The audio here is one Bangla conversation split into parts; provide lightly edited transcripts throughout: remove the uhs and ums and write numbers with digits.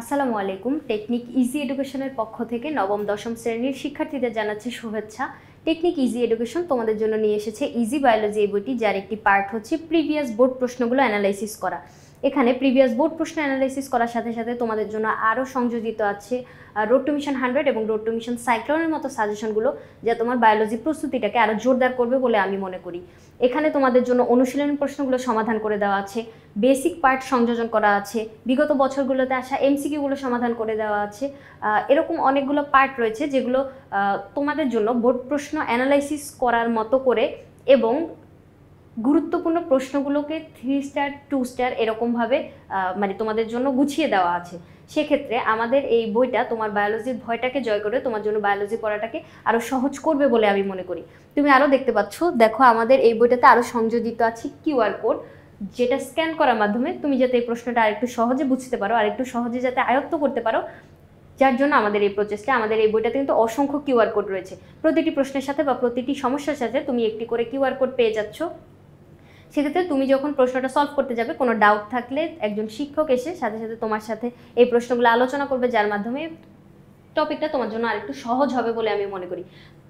আসসালামু আলাইকুম। টেকনিক ইজি এডুকেশনের পক্ষ থেকে নবম দশম শ্রেণীর শিক্ষার্থীদের জানাচ্ছি শুভেচ্ছা। টেকনিক ইজি এডুকেশন তোমাদের জন্য নিয়ে এসেছে ইজি বায়োলজি এই বইটি, যার একটি পার্ট হচ্ছে প্রিভিয়াস বোর্ড প্রশ্নগুলো অ্যানালাইসিস করা। এখানে প্রিভিয়াস বোর্ড প্রশ্ন অ্যানালাইসিস করার সাথে সাথে তোমাদের জন্য আরও সংযোজিত আছে রোড টু মিশন 100 এবং রোড টু মিশন সাইক্লোনের মতো সাজেশনগুলো, যা তোমার বায়োলজি প্রস্তুতিটাকে আরও জোরদার করবে বলে আমি মনে করি। এখানে তোমাদের জন্য অনুশীলনী প্রশ্নগুলো সমাধান করে দেওয়া আছে, বেসিক পার্ট সংযোজন করা আছে, বিগত বছরগুলোতে আসা এমসিকিউগুলো সমাধান করে দেওয়া আছে। এরকম অনেকগুলো পার্ট রয়েছে যেগুলো তোমাদের জন্য বোর্ড প্রশ্ন অ্যানালাইসিস করার মতো করে এবং গুরুত্বপূর্ণ প্রশ্নগুলোকে 3 স্টার 2 স্টার এরকমভাবে মানে তোমাদের জন্য গুছিয়ে দেওয়া আছে। সেক্ষেত্রে আমাদের এই বইটা তোমার বায়োলজির ভয়টাকে জয় করে তোমার জন্য বায়োলজি পড়াটাকে আরও সহজ করবে বলে আমি মনে করি। তুমি আরও দেখতে পাচ্ছ, দেখো আমাদের এই বইটাতে আরও সংযোজিত আছে কিউআর কোড, যেটা স্ক্যান করার মাধ্যমে তুমি যাতে এই প্রশ্নটা আরেকটু সহজে বুঝতে পারো, আরেকটু সহজে যাতে আয়ত্ত করতে পারো, যার জন্য আমাদের এই প্রচেষ্টা। আমাদের এই বইটাতে কিন্তু অসংখ্য কিউআর কোড রয়েছে। প্রতিটি প্রশ্নের সাথে বা প্রতিটি সমস্যার সাথে তুমি একটি করে কিউআর কোড পেয়ে যাচ্ছ। সেক্ষেত্রে তুমি যখন প্রশ্নটা সলভ করতে যাবে, কোনো ডাউট থাকলে একজন শিক্ষক এসে সাথে সাথে তোমার সাথে এই প্রশ্নগুলো আলোচনা করবে, যার মাধ্যমে টপিকটা তোমার জন্য আরেকটু সহজ হবে বলে আমি মনে করি।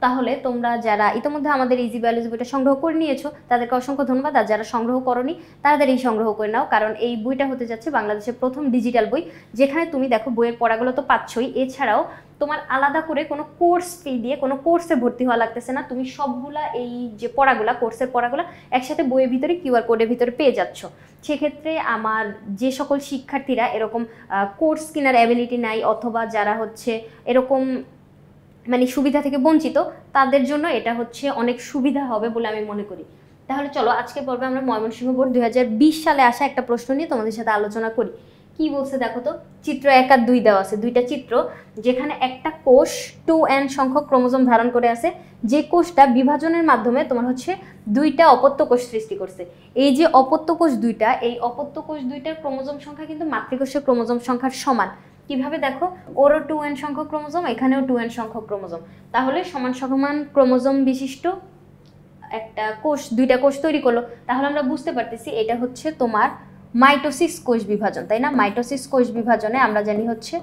তাহলে তোমরা যারা ইতিমধ্যে আমাদের ইজি বায়োলজি বইটা সংগ্রহ করে নিয়েছো তাদেরকে অসংখ্য ধন্যবাদ, আর যারা সংগ্রহ করনি তাদের সংগ্রহ করে নাও, কারণ এই বইটা হতে যাচ্ছে বাংলাদেশের প্রথম ডিজিটাল বই, যেখানে তুমি দেখো বইয়ের পড়াগুলো তো পাচ্ছই, এছাড়াও তোমার আলাদা করে কোনো কোর্স ফি দিয়ে কোনো কোর্সে ভর্তি হওয়া লাগতেছে না। তুমি সবগুলা এই যে পড়াগুলা, কোর্সের পড়াগুলা একসাথে বইয়ের ভিতরে কিউআর কোডের ভিতরে পেয়ে যাচ্ছ। সেক্ষেত্রে আমার যে সকল শিক্ষার্থীরা এরকম কোর্স কেনার অ্যাবিলিটি নাই, অথবা যারা হচ্ছে এরকম মানে সুবিধা থেকে বঞ্চিত, তাদের জন্য এটা হচ্ছে অনেক সুবিধা হবে বলে আমি মনে করি। তাহলে চলো আজকে পর্বে আমরা ময়মনসিংহ বোর্ড 2020 সালে আসা একটা প্রশ্ন নিয়ে তোমাদের সাথে আলোচনা করি। কি বলছে দেখো তো, চিত্র 1 আর 2 দেওয়া আছে, দুইটা চিত্র, যেখানে একটা কোষ 2n সংখ্যক ক্রোমোজোম ধারণ করে আছে, যে কোষটা বিভাজনের মাধ্যমে তোমার হচ্ছে দুইটা অপত্য কোষ সৃষ্টি করছে। এই যে অপত্য কোষ দুইটা, এই অপত্য কোষ দুইটার ক্রোমোজোম সংখ্যা কিন্তু মাতৃকোষের ক্রোমোজোম সংখ্যার সমান। কিভাবে দেখো, ওরও 2n সংখ্যক ক্রোমোজোম, এখানেও 2n সংখ্যক ক্রোমোজোম, তাহলে সমান সমান ক্রোমোজোম বিশিষ্ট একটা কোষ, দুইটা কোষ তৈরি করলো। তাহলে আমরা বুঝতে পারতেছি এটা হচ্ছে তোমার মাইটোসিস কোষ বিভাজন, তাই না? মাইটোসিস কোষ বিভাজনে আমরা জানি হচ্ছে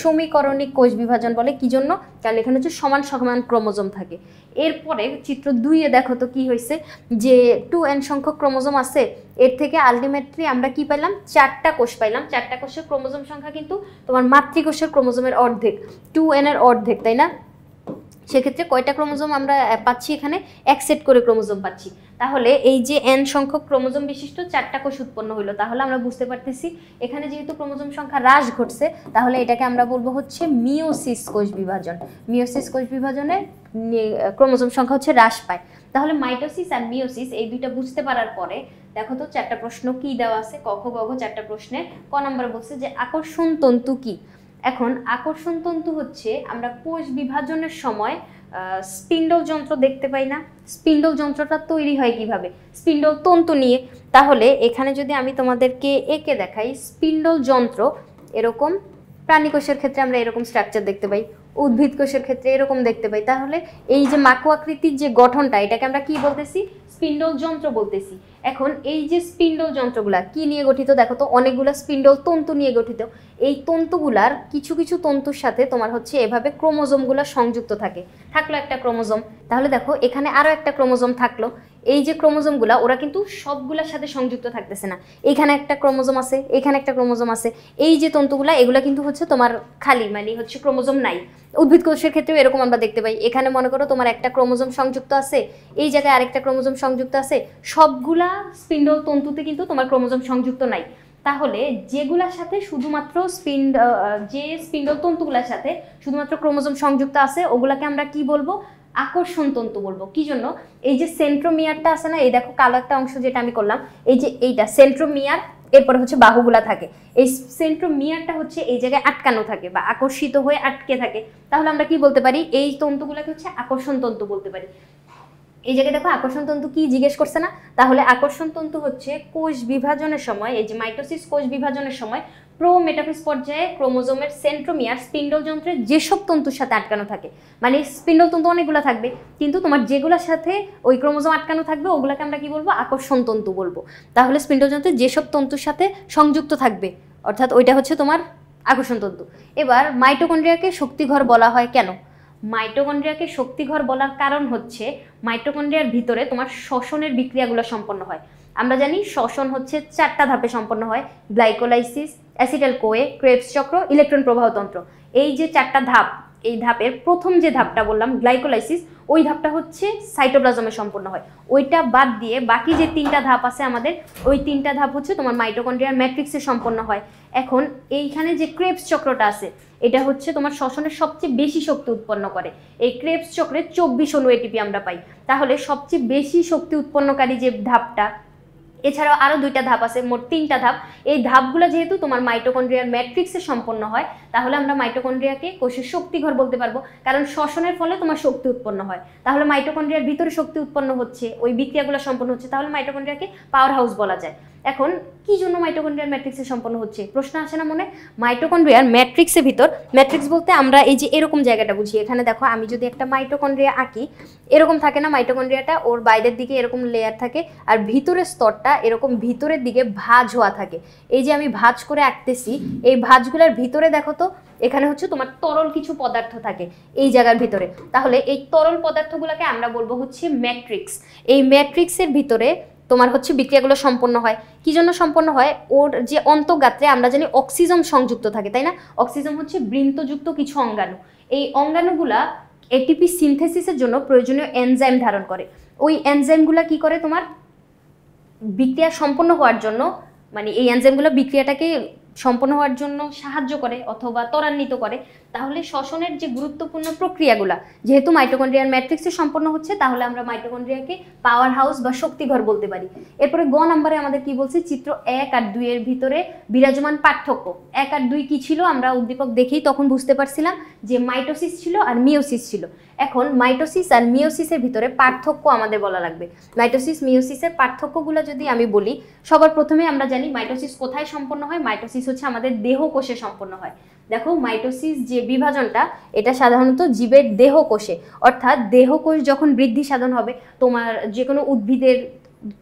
সমীকরণিক কোষ বিভাজন বলে। কি জন্য? কারণ এখানে হচ্ছে সমান সমান ক্রোমোজোম থাকে। এরপরে চিত্র 2-এ দেখো তো কি হয়েছে, যে 2n সংখ্যক ক্রোমোজোম আছে, এর থেকে আলটিমেটলি আমরা কি পাইলাম, 4টা কোষ পাইলাম। 4টা কোষের ক্রোমোজোম সংখ্যা কিন্তু তোমার মাতৃকোষের ক্রোমোজোমের অর্ধেক, 2n এর অর্ধেক, তাই না? সেক্ষেত্রে কয়টা ক্রোমোজোম আমরা পাচ্ছি, এখানে এক সেট করে ক্রোমোজোম পাচ্ছি। তাহলে এই যে n সংখ্যক ক্রোমোজোম বিশিষ্ট 4টা কোষ উৎপন্ন হইলো, তাহলে আমরা বুঝতে পারতেছি এখানে যেহেতু ক্রোমোজোম সংখ্যা হ্রাস ঘটছে, তাহলে এটাকে আমরা বলবো হচ্ছে মিওসিস কোষ বিভাজন। মিওসিস কোষ বিভাজনে ক্রোমোজোম সংখ্যা হচ্ছে হ্রাস পায়। তাহলে মাইটোসিস আর মিওসিস এই দুইটা বুঝতে পারার পরে দেখো তো 4টা প্রশ্ন কি দেওয়া আছে, ক খ গ ঘ 4টা প্রশ্নে ক নাম্বার বলছে যে আকর্ষণ তন্তু কি। এখন আকর্ষণ তন্তু হচ্ছে, আমরা কোষ বিভাজনের সময় স্পিন্ডল যন্ত্র দেখতে পাই না? স্পিন্ডল যন্ত্রটা তৈরি হয় কিভাবে? স্পিন্ডল তন্তু নিয়ে। তাহলে এখানে যদি আমি তোমাদেরকে এঁকে দেখাই, স্পিন্ডল যন্ত্র এরকম, প্রাণী কোষের ক্ষেত্রে আমরা এরকম স্ট্রাকচার দেখতে পাই, উদ্ভিদ কোষের ক্ষেত্রে এরকম দেখতে পাই। তাহলে এই যে মাকু আকৃতির যে গঠনটা, এটাকে আমরা কি বলতেছি? স্পিন্ডল যন্ত্র বলতেছি। এখন এই যে স্পিন্ডল যন্ত্রগুলা কি নিয়ে গঠিত দেখো তো, অনেকগুলো স্পিন্ডল তন্তু নিয়ে গঠিত। এই তন্তুগুলার কিছু কিছু তন্তুর সাথে তোমার হচ্ছে এভাবে ক্রোমোজোমগুলো সংযুক্ত থাকে। থাকলো একটা ক্রোমোজোম, তাহলে দেখো এখানে আরো একটা ক্রোমোজোম থাকলো। এই যে ক্রোমোজোমগুলা, ওরা কিন্তু সবগুলোর সাথে সংযুক্ত থাকতেছে না। এইখানে একটা ক্রোমোজোম আছে, এখানে একটা ক্রোমোজোম আছে। এই যে তন্তুগুলা, এগুলা কিন্তু হচ্ছে তোমার খালি, মানে হচ্ছে ক্রোমোজোম নাই। উদ্ভিদ কোষের ক্ষেত্রেও এরকম আমরা দেখতে পাই, এখানে মনে করো তোমার একটা ক্রোমোজোম সংযুক্ত আছে, এই জায়গায় আরেকটা ক্রোমোজোম সংযুক্ত আছে। সবগুলা স্পিন্ডল তন্তুতে কিন্তু তোমার ক্রোমোজোম সংযুক্ত নাই। তাহলে যেগুলার সাথে শুধুমাত্র যে স্পিন্ডল তন্তুগুলার সাথে শুধুমাত্র ক্রোমোজোম সংযুক্ত আছে, ওগুলাকে আমরা কি বলবো? আকর্ষণ তন্তু বলবো। কি জন্য? এই যে সেন্ট্রোমিয়ারটা আছে না, এই দেখো কালো একটা অংশ যেটা আমি করলাম, এই যে এইটা সেন্ট্রোমিয়ার, এরপরে হচ্ছে বাহুগুলা থাকে। এই সেন্ট্রোমিয়ারটা হচ্ছে এই জায়গায় আটকানো থাকে বা আকর্ষিত হয়ে আটকে থাকে। তাহলে আমরা কি বলতে পারি? এই তন্তুগুলাকে হচ্ছে আকর্ষণ তন্তু বলতে পারি। এই জায়গায় দেখো আকর্ষণ তন্তু কি জিজ্ঞেস করছে না? তাহলে আকর্ষণ তন্তু হচ্ছে কোষ বিভাজনের সময়, এই যে মাইটোসিস কোষ বিভাজনের সময় প্রোমেটাফেজ পর্যায়ে ক্রোমোজোমের সেন্ট্রোমিয়ার স্পিন্ডল যন্ত্রের যেসব তন্তুর সাথে আটকানো থাকে, মানে স্পিন্ডল তন্তু অনেকগুলো থাকবে, কিন্তু তোমার যেগুলোর সাথে ওই ক্রোমোজোম আটকানো থাকবে ওগুলোকে আমরা কি বলবো? আকর্ষণ তন্তু বলবো। তাহলে স্পিন্ডল যন্ত্রের যেসব তন্তুর সাথে সংযুক্ত থাকবে, অর্থাৎ ওইটা হচ্ছে তোমার আকর্ষণ তন্তু। এবার মাইটোকন্ড্রিয়াকে শক্তিঘর বলা হয় কেন? মাইটোকন্ড্রিয়াকে শক্তিঘর বলার কারণ হচ্ছে মাইটোকন্ড্রিয়ার ভিতরে তোমার শ্বসনের বিক্রিয়াগুলো সম্পন্ন হয়। আমরা জানি শ্বসন হচ্ছে 4টা ধাপে সম্পন্ন হয়, গ্লাইকোলাইসিস, অ্যাসিটাইল কোয়ে, ক্রেবস চক্র, ইলেকট্রন প্রবাহতন্ত্র। এই যে 4টা ধাপ, এই ধাপের প্রথম যে ধাপটা বললাম গ্লাইকোলাইসিস, ওই ধাপটা হচ্ছে সাইটোপ্লাজমে সম্পন্ন হয়। ওইটা বাদ দিয়ে বাকি যে 3টা ধাপ আছে আমাদের, ওই 3টা ধাপ হচ্ছে তোমার মাইটোকন্ড্রিয়ার ম্যাট্রিক্সে সম্পন্ন হয়। এখন এইখানে যে ক্রেবস চক্রটা আছে, এটা হচ্ছে তোমার শ্বসনের সবচেয়ে বেশি শক্তি উৎপন্ন করে। এই ক্রেবস চক্রে 24 অণু এটিপি আমরা পাই। তাহলে সবচেয়ে বেশি শক্তি উৎপন্নকারী যে ধাপটা, এছাড়াও আরও 2টা ধাপ আছে, মোট 3টা ধাপ। এই ধাপগুলো যেহেতু তোমার মাইটোকন্ড্রিয়ার ম্যাট্রিক্সে সম্পন্ন হয়, তাহলে আমরা মাইটোকন্ড্রিয়াকে কোষের শক্তিঘর বলতে পারবো, কারণ শ্বসনের ফলে তোমার শক্তি উৎপন্ন হয়। তাহলে মাইটোকন্ড্রিয়ার ভিতরে শক্তি উৎপন্ন হচ্ছে, ওই বিক্রিয়াগুলো সম্পন্ন হচ্ছে, তাহলে মাইটোকন্ড্রিয়াকে পাওয়ার হাউস বলা যায়। এখন কি জন্য মাইটোকন্ড্রিয়ার ম্যাট্রিক্সে সম্পন্ন হচ্ছে প্রশ্ন আসে না মনে? মাইটোকন্ড্রিয়ার ম্যাট্রিক্সের ভিতর, ম্যাট্রিক্স বলতে আমরা এই যে এরকম জায়গাটা বুঝি। এখানে দেখো, আমি যদি একটা মাইটোকন্ড্রিয়া আঁকি, এরকম থাকে না মাইটোকন্ড্রিয়াটা, ওর বাইরের দিকে এরকম লেয়ার থাকে, আর ভিতরের স্তরটা এরকম ভিতরের দিকে ভাঁজ হওয়া থাকে। এই যে আমি ভাঁজ করে আঁকতেছি, এই ভাঁজগুলোর ভিতরে দেখো তো, এখানে হচ্ছে তোমার তরল কিছু পদার্থ থাকে এই জায়গার ভিতরে। তাহলে এই তরল পদার্থগুলোকে আমরা বলবো হচ্ছে ম্যাট্রিক্স। এই ম্যাট্রিক্সের ভিতরে তোমার হচ্ছে বিক্রিয়াগুলো সম্পন্ন হয়। কি জন্য সম্পন্ন হয়? ওর যে অন্তঃগাত্রে আমরা জানি অক্সিজম সংযুক্ত থাকে, তাই না? অক্সিজম হচ্ছে বৃন্তযুক্ত কিছু অঙ্গাণু। এই অঙ্গাণুগুলা এটিপি সিনথেসিসের জন্য প্রয়োজনীয় এনজাইম ধারণ করে। ওই এনজাইমগুলা কি করে? তোমার বিক্রিয়া সম্পন্ন হওয়ার জন্য, মানে এই এনজাইমগুলো বিক্রিয়াটাকে সম্পন্ন হওয়ার জন্য সাহায্য করে অথবা ত্বরান্বিত করে। তাহলে শ্বসনের যে গুরুত্বপূর্ণ প্রক্রিয়াগুলো যেহেতু মাইটোকন্ড্রিয়ার ম্যাট্রিক্সে সম্পন্ন হচ্ছে, তাহলে আমরা মাইটোকন্ড্রিয়াকে পাওয়ার হাউস বা শক্তিঘর বলতে পারি। এরপরে গ নম্বরে আমাদের কি বলছে? চিত্র 1 আর 2 এর ভিতরে বিরাজমান পার্থক্য। 1 আর 2 কি ছিল? আমরা উদ্দীপক দেখেই তখন বুঝতে পারছিলাম যে মাইটোসিস ছিল আর মিওসিস ছিল। এখন মাইটোসিস আর মিওসিসের ভিতরে পার্থক্য আমাদের বলা লাগবে। মাইটোসিস মিওসিসের পার্থক্যগুলো যদি আমি বলি, সবার প্রথমে আমরা জানি মাইটোসিস কোথায় সম্পন্ন হয়। মাইটোসিস হচ্ছে আমাদের দেহ কোষে সম্পন্ন হয়। দেখো, মাইটোসিস যে বিভাজনটা, এটা সাধারণত জীবের দেহ কোষে, অর্থাৎ দেহ কোষ যখন বৃদ্ধি সাধন হবে, তোমার যে কোনো উদ্ভিদের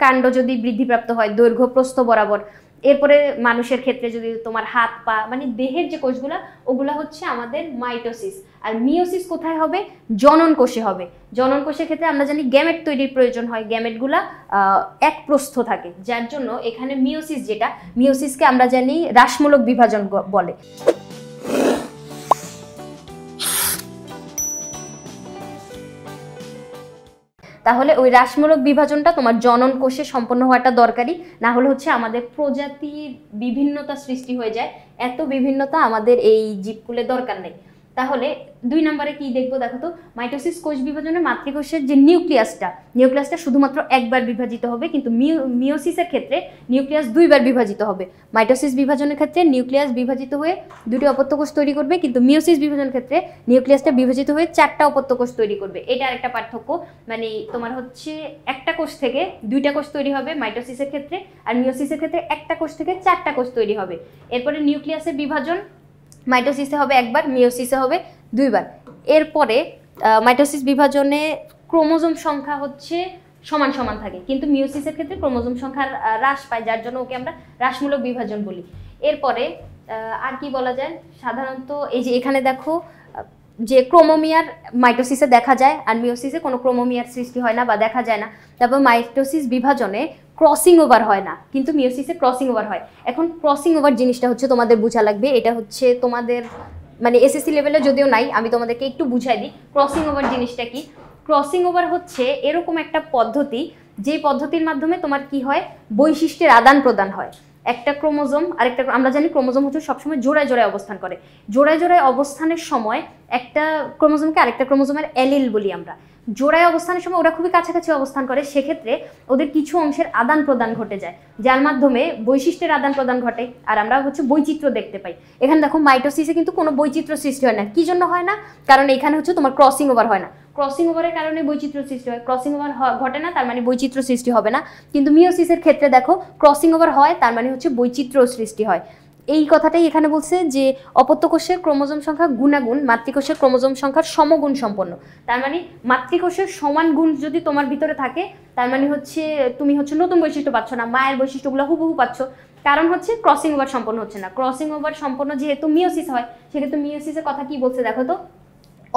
কাণ্ড যদি বৃদ্ধিপ্রাপ্ত হয় দৈর্ঘ্য প্রস্থ বরাবর, এরপরে মানুষের ক্ষেত্রে যদি তোমার হাত পা, মানে দেহের যে কোষগুলা, ওগুলা হচ্ছে আমাদের মাইটোসিস। আর মিওসিস কোথায় হবে? জনন কোষে হবে। জনন কোষের ক্ষেত্রে আমরা জানি গ্যামেট তৈরির প্রয়োজন হয়, গ্যামেটগুলা এক প্রস্থ থাকে, যার জন্য এখানে মিওসিস, যেটা মিওসিসকে আমরা জানি হ্রাসমূলক বিভাজন বলে। তাহলে ওই হ্রাসমূলক বিভাজনটা তোমার জনন কোষে সম্পন্ন হওয়াটা দরকারি, না হলে হচ্ছে আমাদের প্রজাতির বিভিন্নতা সৃষ্টি হয়ে যায়। এত বিভিন্নতা আমাদের এই জীবকুলে দরকার নেই। তাহলে 2 নম্বরে কি দেখবো? দেখো তো, মাইটোসিস কোষ বিভাজনে মাতৃকোষের যে নিউক্লিয়াসটা শুধুমাত্র একবার বিভাজিত হবে, কিন্তু মিওসিসের ক্ষেত্রে নিউক্লিয়াস 2বার বিভাজিত হবে। মাইটোসিস বিভাজনের ক্ষেত্রে নিউক্লিয়াস বিভাজিত হয়ে 2টি অপত্য কোষ তৈরি করবে, কিন্তু মিওসিস বিভাজনের ক্ষেত্রে নিউক্লিয়াসটা বিভাজিত হয়ে 4টা অপত্য কোষ তৈরি করবে। এটা আরেকটা পার্থক্য, মানে তোমার হচ্ছে একটা কোষ থেকে 2টা কোষ তৈরি হবে মাইটোসিসের ক্ষেত্রে, আর মিওসিসের ক্ষেত্রে একটা কোষ থেকে 4টা কোষ তৈরি হবে। এরপরে নিউক্লিয়াসের বিভাজন মাইটোসিসে হবে একবার, মিওসিসে হবে 2বার। এরপরে মাইটোসিস বিভাজনে ক্রোমোজোম সংখ্যা হচ্ছে সমান সমান থাকে, কিন্তু মিওসিসের ক্ষেত্রে ক্রোমোজোম সংখ্যা হ্রাস পায়, যার জন্য ওকে আমরা হ্রাসমূলক বিভাজন বলি। এরপরে আর কি বলা যায়? সাধারণত এই যে এখানে দেখো যে ক্রোমোমিয়ার মাইটোসিসে দেখা যায়, আর মিওসিসে কোনো ক্রোমোমিয়ার সৃষ্টি হয় না বা দেখা যায় না। তারপর মাইটোসিস বিভাজনে ক্রসিং ওভার হয় না, কিন্তু মিওসিসে ক্রসিং ওভার হয়। এখন ক্রসিং ওভার জিনিসটা হচ্ছে তোমাদের বোঝা লাগবে। এটা হচ্ছে তোমাদের মানে এসএসসি লেভেলে যদিও নাই, আমি তোমাদেরকে একটু বুঝাই দিই ক্রসিং ওভার জিনিসটা কি। ক্রসিং ওভার হচ্ছে এরকম একটা পদ্ধতি, যে পদ্ধতির মাধ্যমে তোমার কি হয়? বৈশিষ্ট্যের আদান প্রদান হয়। একটা ক্রোমোজোম আরেকটা, আমরা জানি ক্রোমোজোম হচ্ছে সবসময় জোড়ায় জোড়ায় অবস্থান করে। জোড়ায় জোড়ায় অবস্থানের সময় একটা ক্রোমোজোমকে আরেকটা ক্রোমোজোমের অ্যালিল বলি আমরা। জোড়ায় অবস্থানের সময় ওরা খুবই কাছাকাছি অবস্থান করে, সেক্ষেত্রে ওদের কিছু অংশের আদান প্রদান ঘটে যায়, যার মাধ্যমে বৈশিষ্ট্যের আদান প্রদান ঘটে, আর আমরা হচ্ছে বৈচিত্র্য দেখতে পাই। এখানে দেখো মাইটোসিসে কিন্তু কোনো বৈচিত্র্য সৃষ্টি হয় না। কি জন্য হয় না? কারণ এখানে হচ্ছে তোমার ক্রসিং ওভার হয় না। ক্রসিং ওভারের কারণে বৈচিত্র্য সৃষ্টি হয়, ক্রসিং ওভার ঘটে না, তার মানে বৈচিত্র্য সৃষ্টি হবে না। কিন্তু মিওসিসের ক্ষেত্রে দেখো ক্রসিং ওভার হয়, তার মানে হচ্ছে বৈচিত্র্য সৃষ্টি হয়। এই কথাটাই এখানে বলছে যে অপত্য কোষের ক্রোমোজোম সংখ্যা গুণাগুণ মাতৃকোষের ক্রোমোজোম সংখ্যার সমগুণ সম্পন্ন। তার মানে মাতৃকোষের সমান গুণ যদি তোমার ভিতরে থাকে, তার মানে হচ্ছে তুমি হচ্ছে নতুন বৈশিষ্ট্য পাচ্ছ না, মায়ের বৈশিষ্ট্যগুলো হুবহু পাচ্ছ। কারণ হচ্ছে ক্রসিং ওভার সম্পন্ন হচ্ছে না। ক্রসিং ওভার সম্পন্ন যেহেতু মিওসিস হয়, সেক্ষেত্রে মিওসিসের কথা কি বলছে দেখো তো,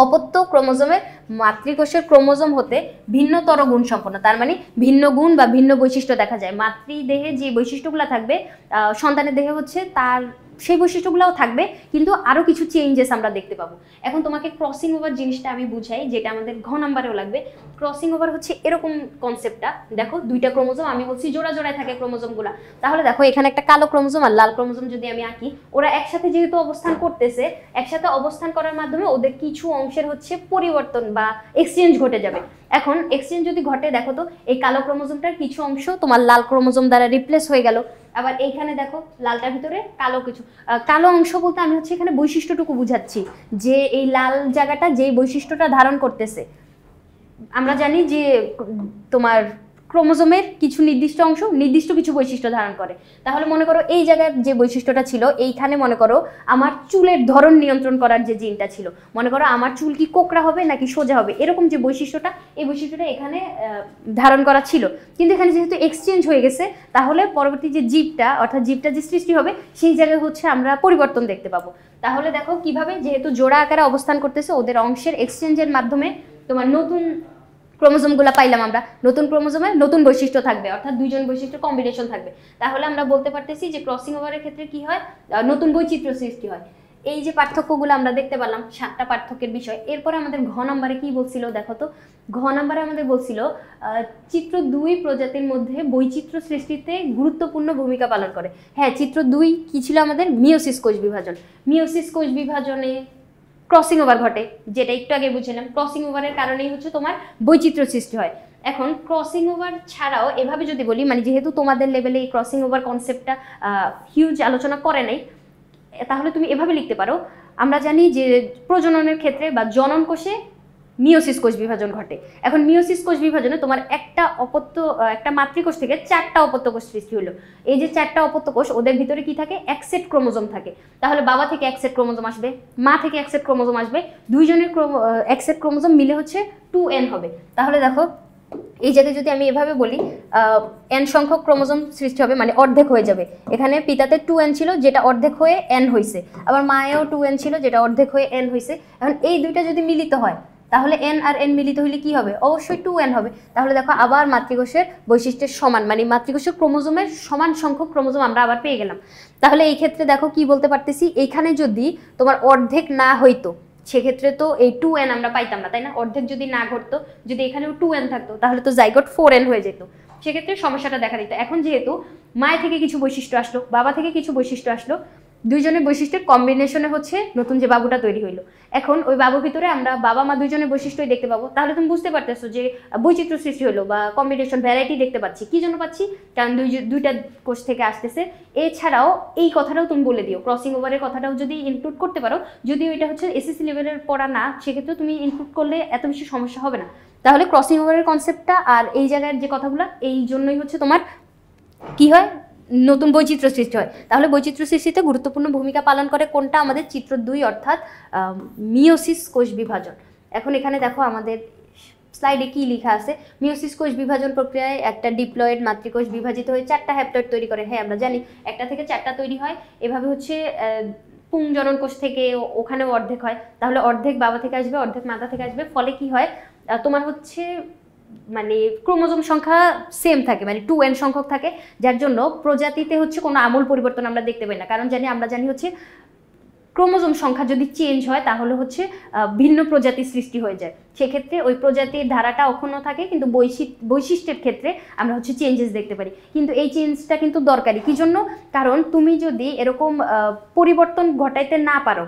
অপত্য ক্রোমোজোমের মাতৃকোষের ক্রোমোজোম হতে ভিন্নতর গুণ সম্পন্ন, তার মানে ভিন্ন গুণ বা ভিন্ন বৈশিষ্ট্য দেখা যায়। মাতৃদেহে যে বৈশিষ্ট্যগুলো থাকবে সন্তানের দেহে হচ্ছে তার সেই বৈশিষ্ট্যগুলোও থাকবে, কিন্তু আরও কিছু চেঞ্জেস আমরা দেখতে পাবো। এখন তোমাকে ক্রসিং ওভার জিনিসটা আমি বুঝাই, যেটা আমাদের ঘ নাম্বারেও লাগবে। ক্রসিং ওভার হচ্ছে এরকম কনসেপ্টটা, দেখো দুইটা ক্রোমোজোম, আমি বলছি জোড়া জোড়ায় থাকে ক্রোমোজোমগুলো। তাহলে দেখো এখানে একটা কালো ক্রোমোজোম আর লাল ক্রোমোজোম যদি আমি আঁকি, ওরা একসাথে যেহেতু অবস্থান করতেছে, একসাথে অবস্থান করার মাধ্যমে ওদের কিছু অংশের হচ্ছে পরিবর্তন বা এক্সচেঞ্জ ঘটে যাবে। এখন এক্সচেঞ্জ যদি ঘটে, দেখো তো এই কালো ক্রোমোজোমটার কিছু অংশ তোমার লাল ক্রোমোজোম দ্বারা রিপ্লেস হয়ে গেল। আবার এইখানে দেখো লালটার ভিতরে কালো কিছু, কালো অংশ বলতে আমি হচ্ছে এখানে বৈশিষ্ট্যটুকু বুঝাচ্ছি, যে এই লাল জায়গাটা যেই বৈশিষ্ট্যটা ধারণ করতেছে। আমরা জানি যে তোমার ক্রোমোজোমের কিছু নির্দিষ্ট অংশ নির্দিষ্ট কিছু বৈশিষ্ট্য ধারণ করে। তাহলে মনে করো এই জায়গার যে বৈশিষ্ট্যটা ছিল, এইখানে মনে করো আমার চুলের ধরন নিয়ন্ত্রণ করার যে জিনটা ছিল, মনে করো আমার চুল কি কোকড়া হবে নাকি সোজা হবে, এরকম যে বৈশিষ্ট্যটা, এই বৈশিষ্ট্যটা এখানে ধারণ করা ছিল। কিন্তু এখানে যেহেতু এক্সচেঞ্জ হয়ে গেছে, তাহলে পরবর্তী যে জীবটা, অর্থাৎ জীবটা যে সৃষ্টি হবে, সেই জায়গায় হচ্ছে আমরা পরিবর্তন দেখতে পাবো। তাহলে দেখো কিভাবে, যেহেতু জোড়া আকারে অবস্থান করতেছে, ওদের অংশের এক্সচেঞ্জের মাধ্যমে তোমার নতুন ক্রোমোজোমগুলো পাইলাম আমরা, নতুন ক্রোমোজোমে নতুন বৈশিষ্ট্য থাকবে, অর্থাৎ দুইজন বৈশিষ্ট্য কম্বিনেশন থাকবে। তাহলে আমরা বলতে পারতেছি যে ক্রসিং ওভারের ক্ষেত্রে কি হয়, নতুন বৈচিত্র্য সৃষ্টি হয়। এই যে পার্থক্যগুলো আমরা দেখতে পেলাম, 7টা পার্থক্যের বিষয়। এরপরে আমাদের ঘ নম্বরে কি বলছিল দেখো তো, ঘ নম্বরে আমাদের বলছিল চিত্র 2 প্রজাতির মধ্যে বৈচিত্র্য সৃষ্টিতে গুরুত্বপূর্ণ ভূমিকা পালন করে। হ্যাঁ, চিত্র 2 কি ছিল আমাদের, মিওসিস কোষ বিভাজন। মিওসিস কোষ বিভাজনে ক্রসিং ওভার ঘটে, যেটা একটু আগে বুঝলাম। ক্রসিং ওভারের কারণেই হচ্ছে তোমার বৈচিত্র্য সৃষ্টি হয়। এখন ক্রসিং ওভার ছাড়াও এভাবে যদি বলি, মানে যেহেতু তোমাদের লেভেলে এই ক্রসিং ওভার কনসেপ্টটা হিউজ আলোচনা করে নাই, তাহলে তুমি এভাবে লিখতে পারো, আমরা জানি যে প্রজননের ক্ষেত্রে বা জনন কোষে মিওসিস কোষ বিভাজন ঘটে। এখন মিওসিস কোষ বিভাজনে তোমার একটা মাতৃকোষ থেকে 4টা অপত্য কোষ সৃষ্টি হলো। এই যে 4টা অপত্য কোষ, ওদের ভিতরে কি থাকে, এক সেট ক্রোমোজোম থাকে। তাহলে বাবা থেকে এক সেট ক্রোমোজোম আসবে, মা থেকে এক সেট ক্রোমোজোম আসবে, দুইজনের এক সেট ক্রোমোজোম মিলে হচ্ছে 2n হবে। তাহলে দেখো এই জায়গায় যদি আমি এভাবে বলি, n সংখ্যক ক্রোমোজোম সৃষ্টি হবে, মানে অর্ধেক হয়ে যাবে। এখানে পিতাতে 2n ছিল, যেটা অর্ধেক হয়ে n হয়েছে, আবার মায়েও 2n ছিল, যেটা অর্ধেক হয়ে n হয়েছে। এখন এই দুইটা যদি মিলিত হয়, তাহলে n আর n মিলিত হলে কি হবে, অবশ্যই 2n হবে। তাহলে দেখো আবার মাতৃকোষের বৈশিষ্ট্যের সমান, মানে মাতৃকোষের ক্রোমোজোমের সমান সংখ্যক ক্রোমোজোম আমরা আবার পেয়ে গেলাম। তাহলে এই ক্ষেত্রে দেখো কি বলতে পারতেছি, এইখানে যদি তোমার অর্ধেক না হইতো, সেক্ষেত্রে তো এই 2n আমরা পাইতাম না, তাই না? অর্ধেক যদি না ঘটতো, যদি এখানেও 2n থাকতো, তাহলে তো জাইগোট 4n হয়ে যেত, সেক্ষেত্রে সমস্যাটা দেখা দিত। এখন যেহেতু মায়ের থেকে কিছু বৈশিষ্ট্য আসলো, বাবা থেকে কিছু বৈশিষ্ট্য আসলো, দুইজনের বৈশিষ্ট্যের কম্বিনেশনে হচ্ছে নতুন যে বাবুটা তৈরি হইলো। এখন ওই বাবুর ভিতরে আমরা বাবা মা দুইজনের বৈশিষ্ট্যই দেখতে পাবো। তাহলে তুমি বুঝতে পারতেছো যে বৈচিত্র্য সৃষ্টি হলো বা কম্বিনেশন, ভ্যারাইটি দেখতে পাচ্ছি। কি জন্য পাচ্ছি? কারণ দুইটা কোষ থেকে আসতেছে। এছাড়াও এই কথাটাও তুমি বলে দিও, ক্রসিং ওভারের কথাটাও যদি ইনক্লুড করতে পারো, যদিও এটা হচ্ছে এসএসসি লেভেলের পড়া না, সেক্ষেত্রে তুমি ইনক্লুড করলে এত বেশি সমস্যা হবে না। তাহলে ক্রসিং ওভারের কনসেপ্টটা আর এই জায়গার যে কথাগুলো, এই জন্যই হচ্ছে তোমার কি হয়, নতুন বৈচিত্র্য সৃষ্টি হয়। তাহলে বৈচিত্র্য সৃষ্টিতে গুরুত্বপূর্ণ ভূমিকা পালন করে কোনটা, আমাদের চিত্র 2 অর্থাৎ মিওসিস কোষ বিভাজন। এখন এখানে দেখো আমাদের স্লাইডে কি লেখা আছে, মিওসিস কোষ বিভাজন প্রক্রিয়ায় একটা ডিপ্লয়েড মাতৃকোষ বিভাজিত হয়ে 4টা হ্যাপ্লয়েড তৈরি করে। হ্যাঁ, আমরা জানি একটা থেকে 4টা তৈরি হয়। এভাবে হচ্ছে পুংজনন কোষ থেকে ওখানেও অর্ধেক হয়, তাহলে অর্ধেক বাবা থেকে আসবে, অর্ধেক মাতা থেকে আসবে। ফলে কি হয়, তোমার হচ্ছে মানে ক্রোমোজোম সংখ্যা সেম থাকে, মানে 2n সংখ্যক থাকে, যার জন্য প্রজাতিতে হচ্ছে কোনো আমূল পরিবর্তন আমরা দেখতে পাই না। কারণ আমরা জানি হচ্ছে ক্রোমোজোম সংখ্যা যদি চেঞ্জ হয়, তাহলে হচ্ছে ভিন্ন প্রজাতি সৃষ্টি হয়ে যায়। সেক্ষেত্রে ওই প্রজাতির ধারাটা অক্ষুণ্ণ থাকে, কিন্তু বৈশিষ্ট্যের ক্ষেত্রে আমরা হচ্ছে চেঞ্জেস দেখতে পারি। কিন্তু এই চেঞ্জটা কিন্তু দরকারি, কি জন্য? কারণ তুমি যদি এরকম পরিবর্তন ঘটাইতে না পারো,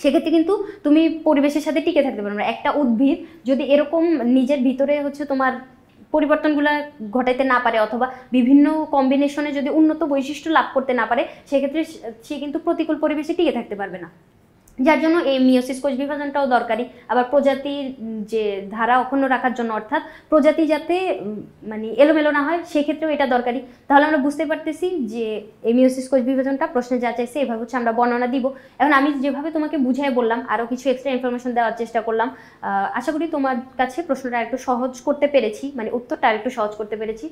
সেক্ষেত্রে কিন্তু তুমি পরিবেশের সাথে টিকে থাকতে পারবে না। একটা উদ্ভিদ যদি এরকম নিজের ভিতরে হচ্ছে তোমার পরিবর্তনগুলো ঘটাইতে না পারে, অথবা বিভিন্ন কম্বিনেশনে যদি উন্নত বৈশিষ্ট্য লাভ করতে না পারে, সেক্ষেত্রে সে কিন্তু প্রতিকূল পরিবেশে টিকে থাকতে পারবে না। যার জন্য এই মিওসিস কোষ বিভাজনটাও দরকারি। আবার প্রজাতির যে ধারা অক্ষুণ্ণ রাখার জন্য, অর্থাৎ প্রজাতি যাতে মানে এলোমেলো না হয়, সেক্ষেত্রেও এটা দরকারি। তাহলে আমরা বুঝতে পারতেছি যে এই মিওসিস কোষ বিভাজনটা প্রশ্নে যা চাইছে এভাবে হচ্ছে আমরা বর্ণনা দিব। এখন আমি যেভাবে তোমাকে বুঝিয়ে বললাম, আরও কিছু এক্সট্রা ইনফরমেশন দেওয়ার চেষ্টা করলাম। আশা করি তোমার কাছে প্রশ্নটা একটু সহজ করতে পেরেছি, মানে উত্তরটা একটু সহজ করতে পেরেছি।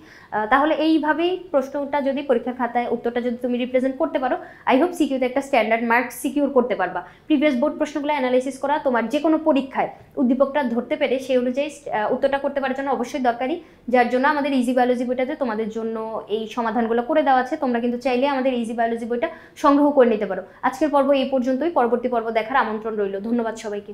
তাহলে এইভাবেই প্রশ্নটা যদি পরীক্ষার খাতায় উত্তরটা যদি তুমি রিপ্রেজেন্ট করতে পারো, আই হোপ সিকিউতে একটা স্ট্যান্ডার্ড মার্ক সিকিউর করতে পারবা। প্রিভিয়াস বোর্ড প্রশ্নগুলো অ্যানালাইসিস করা তোমার যে কোনো পরীক্ষায় উদ্দীপকটা ধরতে পেরে সেই অনুযায়ী উত্তরটা করতে পারার জন্য অবশ্যই দরকারি। যার জন্য আমাদের ইজি বায়োলজি বইটাতে তোমাদের জন্য এই সমাধানগুলো করে দেওয়া আছে। তোমরা কিন্তু চাইলে আমাদের ইজি বায়োলজি বইটা সংগ্রহ করে নিতে পারো। আজকের পর্ব এই পর্যন্তই। পরবর্তী পর্ব দেখার আমন্ত্রণ রইল। ধন্যবাদ সবাইকে।